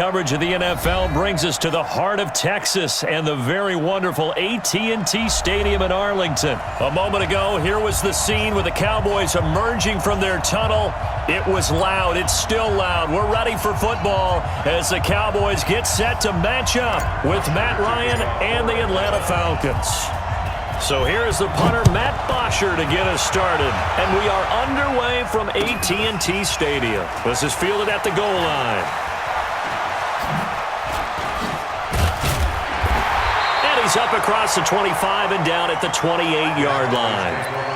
coverage of the NFL brings us to the heart of Texas and the very wonderful AT&T Stadium in Arlington. A moment ago, here was the scene with the Cowboys emerging from their tunnel. It was loud. It's still loud. We're ready for football as the Cowboys get set to match up with Matt Ryan and the Atlanta Falcons. So here is the punter, Matt Bosher, to get us started. And we are underway from AT&T Stadium. This is fielded at the goal line. And he's up across the 25 and down at the 28-yard line.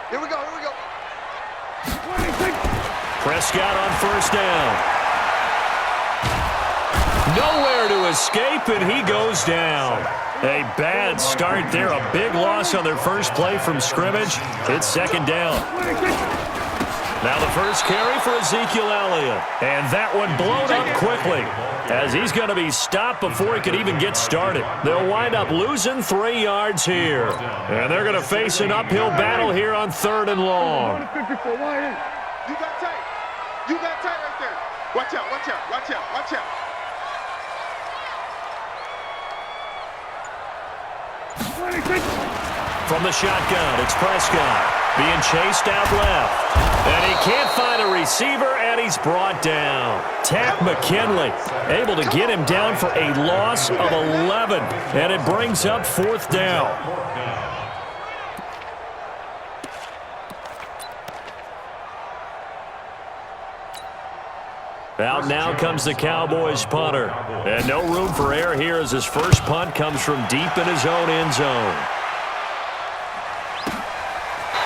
Here we go. Prescott on first down. Nowhere to escape, and he goes down. A bad start there. A big loss on their first play from scrimmage. It's second down. Now the first carry for Ezekiel Elliott. And that one blown up quickly as he's going to be stopped before he could even get started. They'll wind up losing 3 yards here. And they're going to face an uphill battle here on 3rd and long. You got tight. You got tight right there. Watch out. From the shotgun, it's Prescott being chased out left. And he can't find a receiver, and he's brought down. Tack McKinley able to get him down for a loss of 11. And it brings up 4th down. Out now comes the Cowboys punter. And no room for error here as his first punt comes from deep in his own end zone.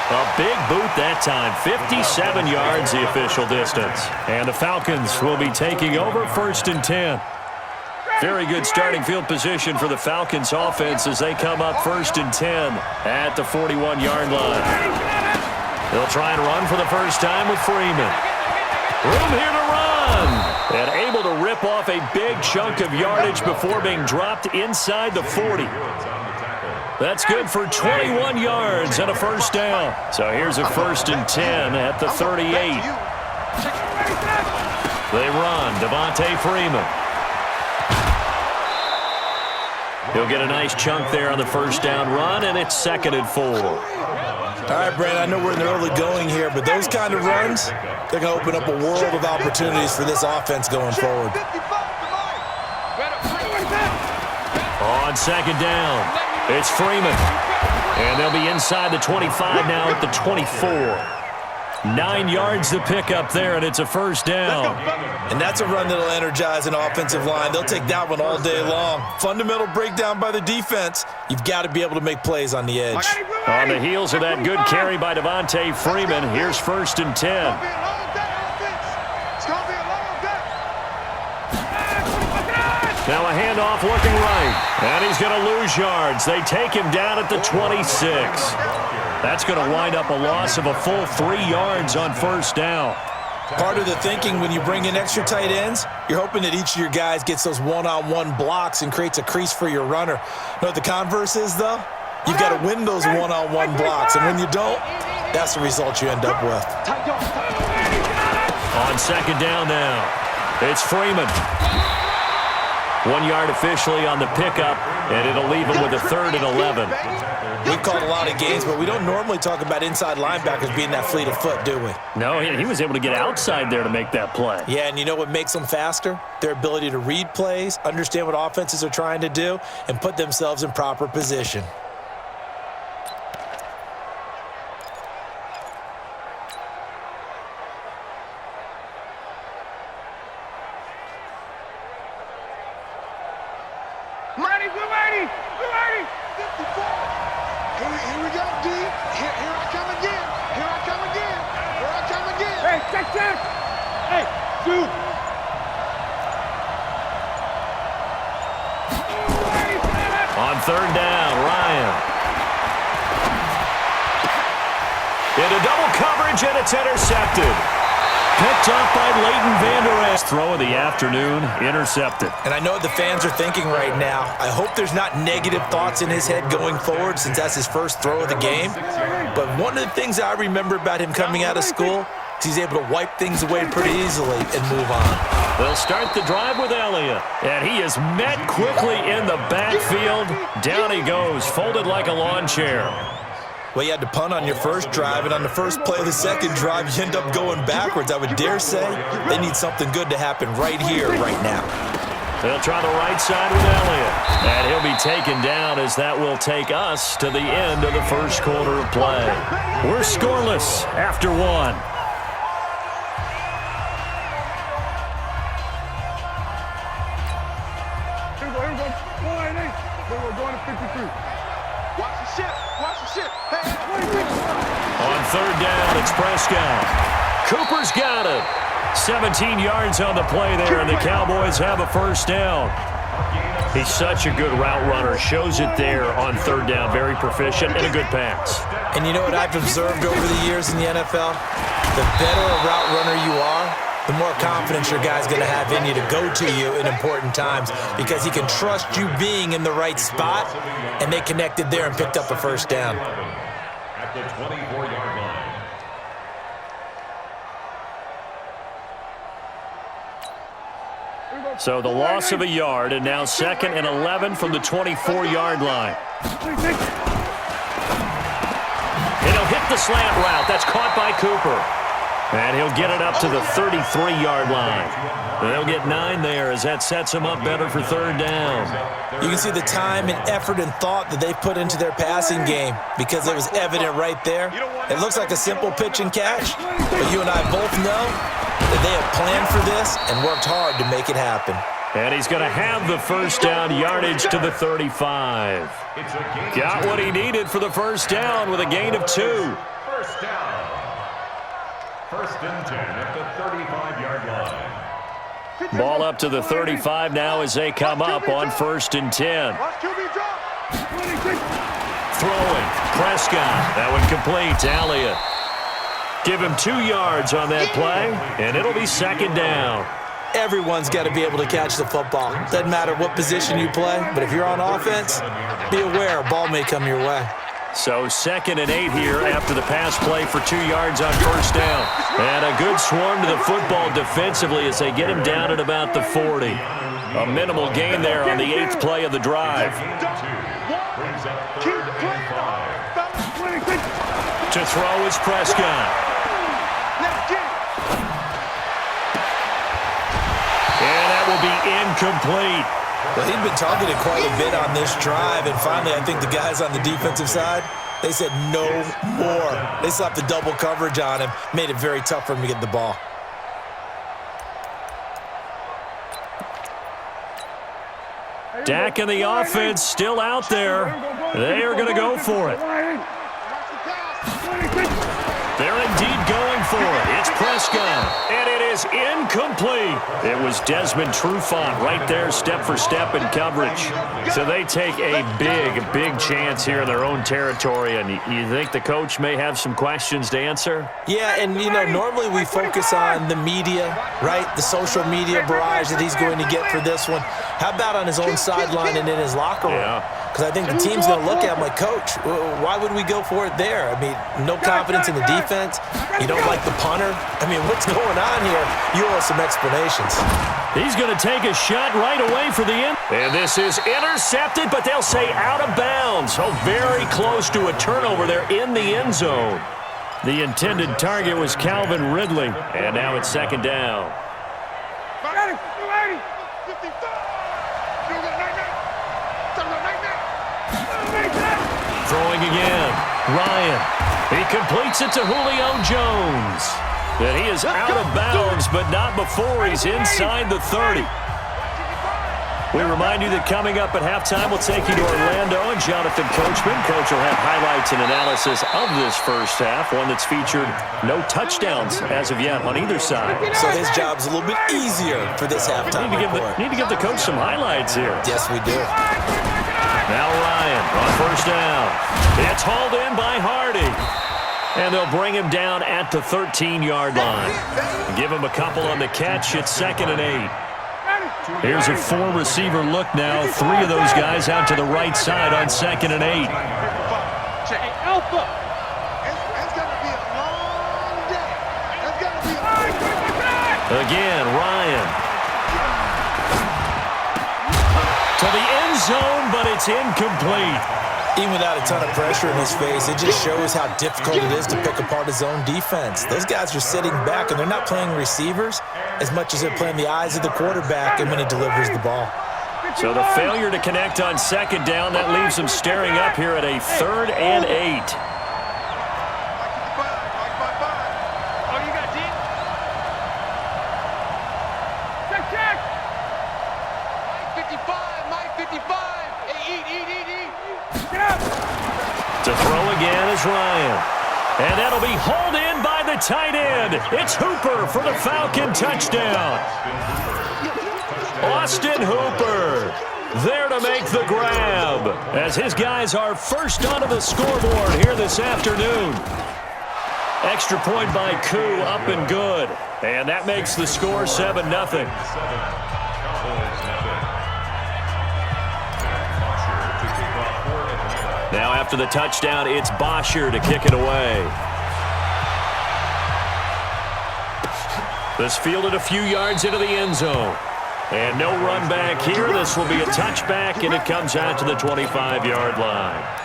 A big boot that time. 57 yards the official distance. And the Falcons will be taking over 1st and 10. Very good starting field position for the Falcons offense as they come up 1st and 10 at the 41-yard line. They'll try and run for the first time with Freeman. Room here to run. And able to rip off a big chunk of yardage before being dropped inside the 40. That's good for 21 yards and a first down. So here's a 1st and 10 at the 38. They run. Devontae Freeman. He'll get a nice chunk there on the first down run, and it's 2nd and 4. All right, Brandon, I know we're in the early going here, but those kind of runs, they're going to open up a world of opportunities for this offense going forward. On 2nd down, it's Freeman. And they'll be inside the 25 now at the 24. 9 yards to pick up there, and it's a first down. And that's a run that'll energize an offensive line. They'll take that one all day long. Fundamental breakdown by the defense. You've got to be able to make plays on the edge. On the heels of that good carry by Devontae Freeman, here's 1st and 10. Now a handoff looking right, and he's going to lose yards. They take him down at the 26. That's going to wind up a loss of a full 3 yards on first down. Part of the thinking when you bring in extra tight ends, you're hoping that each of your guys gets those one-on-one blocks and creates a crease for your runner. Know what the converse is, though? You've got to win those one-on-one blocks, and when you don't, that's the result you end up with. On 2nd down now, it's Freeman. 1 yard officially on the pickup, and it'll leave him with a 3rd and 11. We've called a lot of games, but we don't normally talk about inside linebackers being that fleet of foot, do we? No, he was able to get outside there to make that play. Yeah, and you know what makes them faster? Their ability to read plays, understand what offenses are trying to do, and put themselves in proper position. Here we go, D. Here I come again. Hey, check. Hey, dude. On 3rd down, Ryan. Into double coverage, and it's intercepted. Picked up by Leighton Vander Esch. Throw of the afternoon, intercepted. And I know the fans are thinking right now, I hope there's not negative thoughts in his head going forward since that's his first throw of the game. But one of the things I remember about him coming out of school is he's able to wipe things away pretty easily and move on. They'll start the drive with Elliott. And he is met quickly in the backfield. Down he goes, folded like a lawn chair. Well, you had to punt on your first drive, and on the first play of the second drive, you end up going backwards. I would dare say they need something good to happen right here, right now. They'll try the right side with Elliott. And he'll be taken down as that will take us to the end of the first quarter of play. We're scoreless after one. On third down, it's Prescott. Cooper's got it. 17 yards on the play there, and the Cowboys have a first down. He's such a good route runner. Shows it there on third down. Very proficient and a good pass. And you know what I've observed over the years in the NFL? The better a route runner you are, the more confidence your guy's going to have in you to go to you in important times because he can trust you being in the right spot, and they connected there and picked up a first down. At the 24-yard line. So the loss of a yard, and now 2nd and 11 from the 24-yard line. And he'll hit the slant route. That's caught by Cooper. And he'll get it up to the 33-yard line. They'll get 9 there as that sets him up better for third down. You can see the time and effort and thought that they've put into their passing game because it was evident right there. It looks like a simple pitch and catch, but you and I both know that they have planned for this and worked hard to make it happen. And he's going to have the first down yardage to the 35. Got what he needed for the first down with a gain of 2. First down. First and 10 at the 35-yard line. Ball up to the 35 now as they come up on 1st and 10. Throwing, Prescott. That one complete to Elliott. Give him 2 yards on that play, and it'll be 2nd down. Everyone's got to be able to catch the football. Doesn't matter what position you play, but if you're on offense, be aware a ball may come your way. So 2nd and 8 here after the pass play for 2 yards on first down. And a good swarm to the football defensively as they get him down at about the 40. A minimal gain there on the 8th play of the drive. To throw is Prescott. And that will be incomplete. Well, he'd been targeted quite a bit on this drive, and finally I think the guys on the defensive side, they said no more. They slapped the double coverage on him, made it very tough for him to get the ball. Dak and the offense still out there. They are going to go for it. They're indeed going for it. It's Prescott, and it is incomplete. It was Desmond Trufant right there, step for step in coverage. So they take a big chance here in their own territory, and you think the coach may have some questions to answer? Yeah, and, you know, normally we focus on the media, right, the social media barrage that he's going to get for this one. How about on his own sideline and in his locker room? Because I think the team's going to look at him like, Coach, why would we go for it there? I mean, no confidence in the defense. You don't like the punter. I mean, what's going on here? You owe us some explanations. He's going to take a shot right away for the end. And this is intercepted, but they'll say out of bounds. Oh, very close to a turnover there in the end zone. The intended target was Calvin Ridley, and now it's 2nd down. Throwing again. Ryan. He completes it to Julio Jones. And he is out of bounds, but not before he's inside the 30. We remind you that coming up at halftime, we'll take you to Orlando and Jonathan Coachman. Coach will have highlights and analysis of this first half, one that's featured no touchdowns as of yet on either side. So his job's a little bit easier for this halftime report. Need to give the coach some highlights here. Yes, we do. Now Ryan on first down. It's hauled in by Hardy. And they'll bring him down at the 13-yard line. Give him a couple on the catch. It's 2nd and 8. Here's a 4-receiver look now. 3 of those guys out to the right side on 2nd and 8. Check. Alpha. It's going to be a long day. It's going to be a long day. Again, Ryan. To the end zone, but it's incomplete. Even without a ton of pressure in his face, it just shows how difficult it is to pick apart his own defense. Those guys are sitting back, and they're not playing receivers as much as they're playing the eyes of the quarterback and when he delivers the ball. So the failure to connect on 2nd down, that leaves them staring up here at a 3rd and 8. To throw again is Ryan. And that'll be hauled in by the tight end. It's Hooper for the Falcon touchdown. Austin Hooper there to make the grab as his guys are first onto the scoreboard here this afternoon. Extra point by Koo, up and good. And that makes the score 7-0. Now after the touchdown, it's Bosher to kick it away. This fielded a few yards into the end zone. And no run back here. This will be a touchback, and it comes out to the 25-yard line.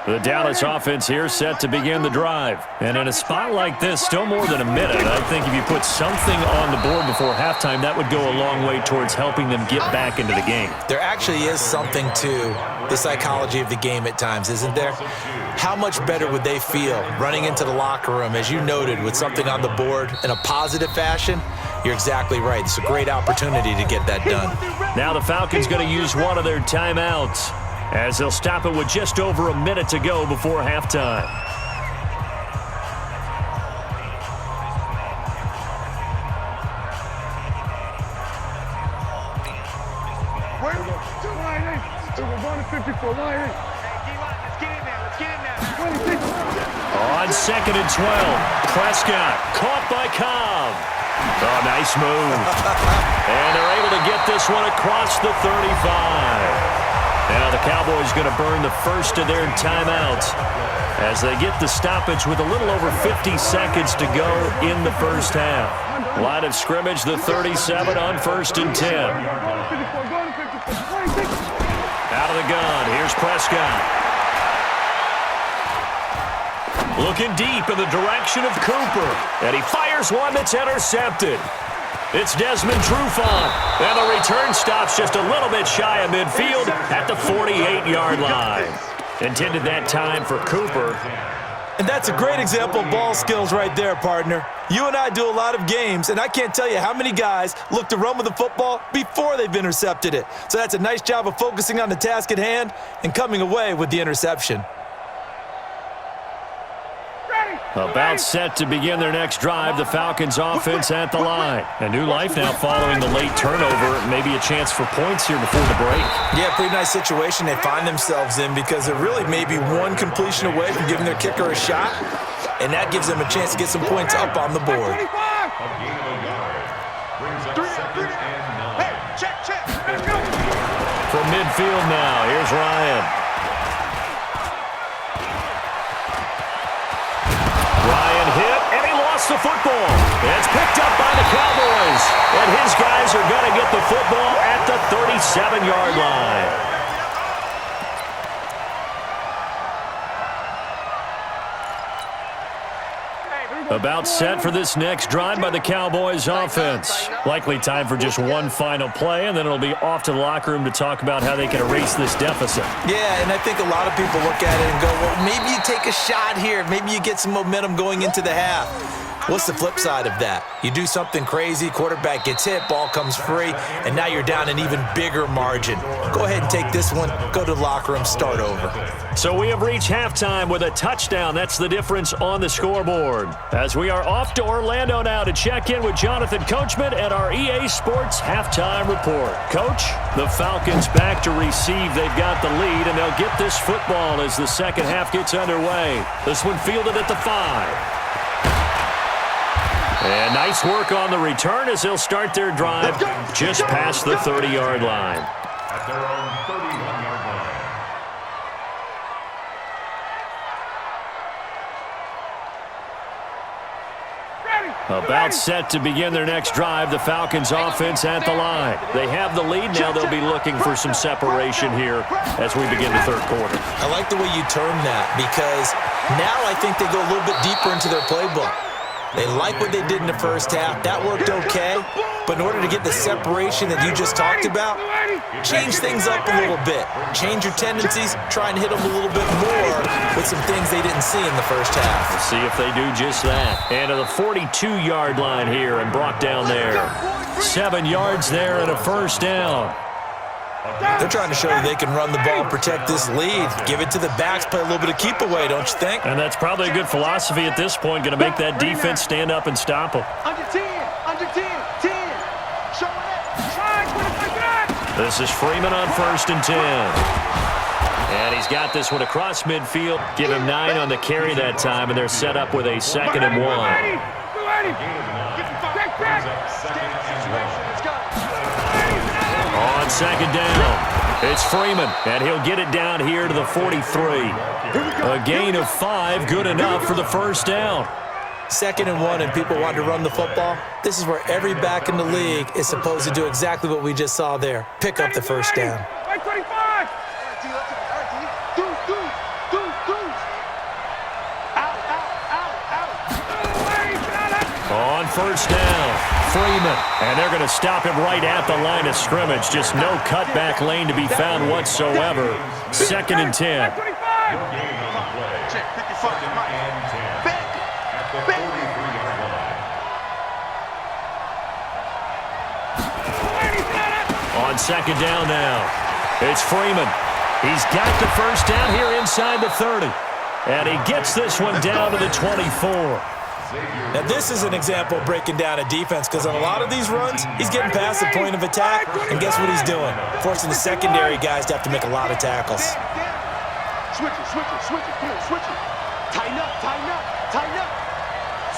The Dallas offense here set to begin the drive. And in a spot like this, still more than a minute, I think if you put something on the board before halftime, that would go a long way towards helping them get back into the game. There actually is something to the psychology of the game at times, isn't there? How much better would they feel running into the locker room, as you noted, with something on the board in a positive fashion? You're exactly right. It's a great opportunity to get that done. Now the Falcons going to use one of their timeouts, as they'll stop it with just over a minute to go before halftime. On 2nd and 12, Prescott caught by Cobb. Oh, nice move. And they're able to get this one across the 35. Now the Cowboys going to burn the first of their timeouts as they get the stoppage with a little over 50 seconds to go in the first half. Line of scrimmage, the 37 on 1st and 10. Out of the gun, here's Prescott. Looking deep in the direction of Cooper. And he fires one that's intercepted. It's Desmond Trufant, and the return stops just a little bit shy of midfield at the 48-yard line. Intended that time for Cooper. And that's a great example of ball skills right there, partner. You and I do a lot of games, and I can't tell you how many guys look to run with the football before they've intercepted it. So that's a nice job of focusing on the task at hand and coming away with the interception. About set to begin their next drive, the Falcons offense at the line. A new life now following the late turnover. Maybe a chance for points here before the break. Yeah, pretty nice situation they find themselves in because they're really maybe one completion away from giving their kicker a shot, and that gives them a chance to get some points up on the board. From midfield now, here's Ryan. Hit, and he lost the football. It's picked up by the Cowboys, and his guys are going to get the football at the 37-yard line. About set for this next drive by the Cowboys offense. Likely time for just one final play, and then it'll be off to the locker room to talk about how they can erase this deficit. Yeah, and I think a lot of people look at it and go, well, maybe you take a shot here. Maybe you get some momentum going into the half. What's the flip side of that? You do something crazy, quarterback gets hit, ball comes free, and now you're down an even bigger margin. Go ahead and take this one, go to the locker room, start over. So we have reached halftime with a touchdown. That's the difference on the scoreboard. As we are off to Orlando now to check in with Jonathan Coachman and our EA Sports halftime report. Coach, the Falcons back to receive. They've got the lead, and they'll get this football as the second half gets underway. This one fielded at the 5. And nice work on the return as they'll start their drive just past the 30-yard line. At their own 31-yard line. About set to begin their next drive, the Falcons offense at the line. They have the lead. Now they'll be looking for some separation here as we begin the third quarter. I like the way you term that because now I think they go a little bit deeper into their playbook. They like what they did in the first half. That worked okay. But in order to get the separation that you just talked about, change things up a little bit. Change your tendencies. Try and hit them a little bit more with some things they didn't see in the first half. We'll see if they do just that. And to the 42-yard line here and brought down there. 7 yards there and a first down. They're trying to show that they can run the ball, protect this lead, give it to the backs, play a little bit of keep away, don't you think? And that's probably a good philosophy at this point, going to make that defense stand up and stop them. Under 10, 10. Showing it. This is Freeman on 1st and 10. And he's got this one across midfield. Give him 9 on the carry that time, and they're set up with a 2nd and 1. On 2nd down, it's Freeman, and he'll get it down here to the 43. A gain of 5, good enough for the first down. 2nd and 1, and people want to run the football. This is where every back in the league is supposed to do exactly what we just saw there. Pick up the first down. On 1st down, Freeman, and they're going to stop him right at the line of scrimmage. Just no cutback lane to be found whatsoever. 2nd and 10. On 2nd down now, it's Freeman. He's got the first down here inside the 30. And he gets this one down to the 24. Now, this is an example of breaking down a defense because on a lot of these runs, he's getting past the point of attack, and guess what he's doing? Forcing the secondary guys to have to make a lot of tackles. Switch it. Tighten up.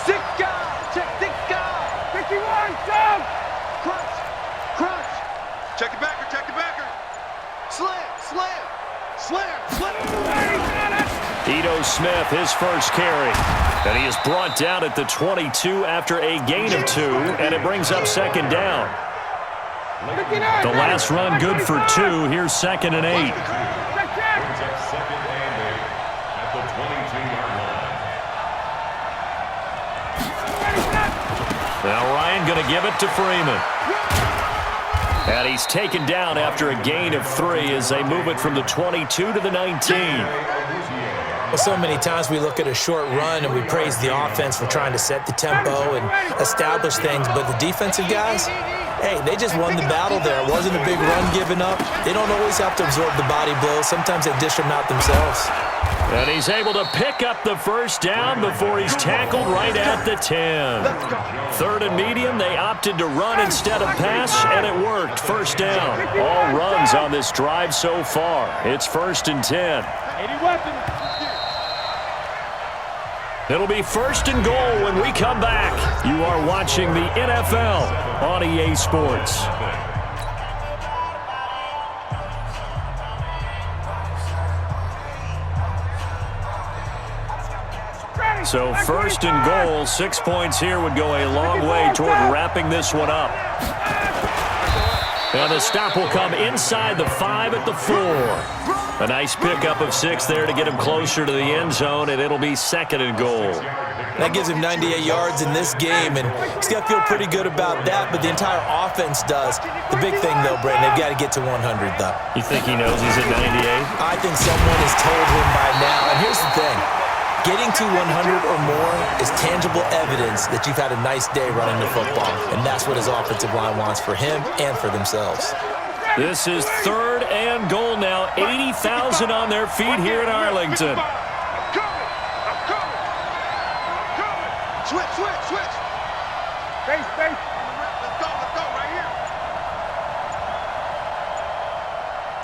6 guys. Check 6 guys. 51, down. Crunch. Check the backer. Slam. Ito Smith, his first carry. And he is brought down at the 22 after a gain of 2, and it brings up 2nd down. The last run good for 2. Here's 2nd and 8. Brings up 2nd and 8 at the 22-yard line. Now Ryan going to give it to Freeman. And he's taken down after a gain of 3 as they move it from the 22 to the 19. Well, so many times we look at a short run and we praise the offense for trying to set the tempo and establish things, but the defensive guys, hey, they just won the battle there. It wasn't a big run given up. They don't always have to absorb the body blows. Sometimes they dish them out themselves. And he's able to pick up the first down before he's tackled right at the 10. 3rd and medium, they opted to run instead of pass, and it worked. First down. All runs on this drive so far. It's 1st and 10. It'll be 1st and goal when we come back. You are watching the NFL on EA Sports. So 1st and goal, 6 points here would go a long way toward wrapping this one up. And the stop will come inside the 5 at the 4. A nice pickup of 6 there to get him closer to the end zone, and it'll be 2nd and goal. That gives him 98 yards in this game, and he's got to feel pretty good about that, but the entire offense does. The big thing, though, Brandon, they've got to get to 100, though. You think he knows he's at 98? I think someone has told him by now, and here's the thing. Getting to 100 or more is tangible evidence that you've had a nice day running the football, and that's what his offensive line wants for him and for themselves. This is 3rd and goal now. 80,000 on their feet here in Arlington. I'm coming. Switch. Base. Let's go right here.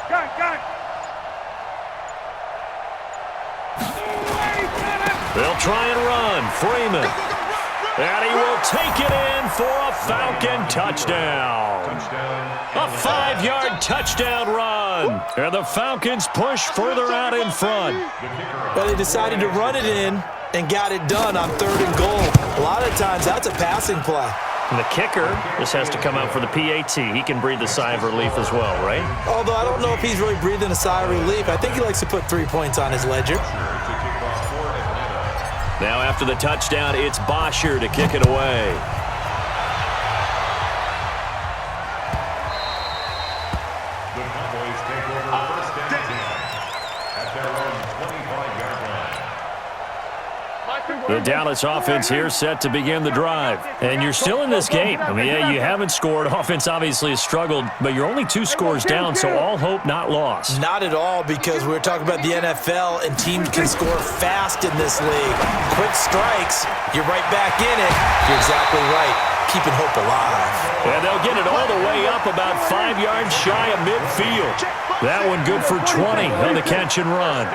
Gun. They'll try and run. Freeman. And he will take it in for a Falcon touchdown. A 5-yard touchdown run. And the Falcons push further out in front. But they decided to run it in and got it done on 3rd and goal. A lot of times, that's a passing play. And the kicker just has to come out for the PAT. He can breathe a sigh of relief as well, right? Although I don't know if he's really breathing a sigh of relief. I think he likes to put 3 points on his ledger. Now after the touchdown, it's Bosher to kick it away. The Cowboys take over 1st and 10 at their own 25-yard line. The Dallas offense here set to begin the drive. And you're still in this game. I mean, yeah, you haven't scored. Offense obviously has struggled, but you're only 2 scores down, so all hope not lost. Not at all, because we're talking about the NFL, and teams can score fast in this league. Quick strikes, you're right back in it. You're exactly right. Keeping hope alive. And they'll get it all the way up about 5 yards shy of midfield. That one good for 20 on the catch and run.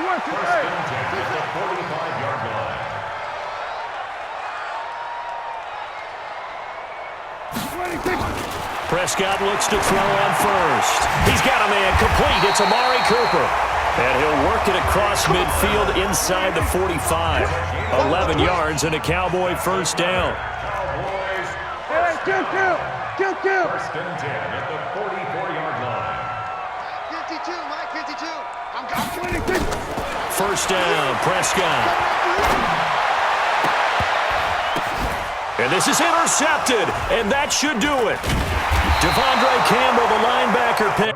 First and 10 at the 45-yard line. Prescott looks to throw on first. He's got a man complete. It's Amari Cooper. And he'll work it across midfield inside the 45. 11 yards and a Cowboy first down. Cowboys. Kill. 1st and 10 at the 44-yard line. 52, Mike, 52. I'm 26. First down, Prescott. And this is intercepted, and that should do it. Devondre Campbell, the linebacker pick.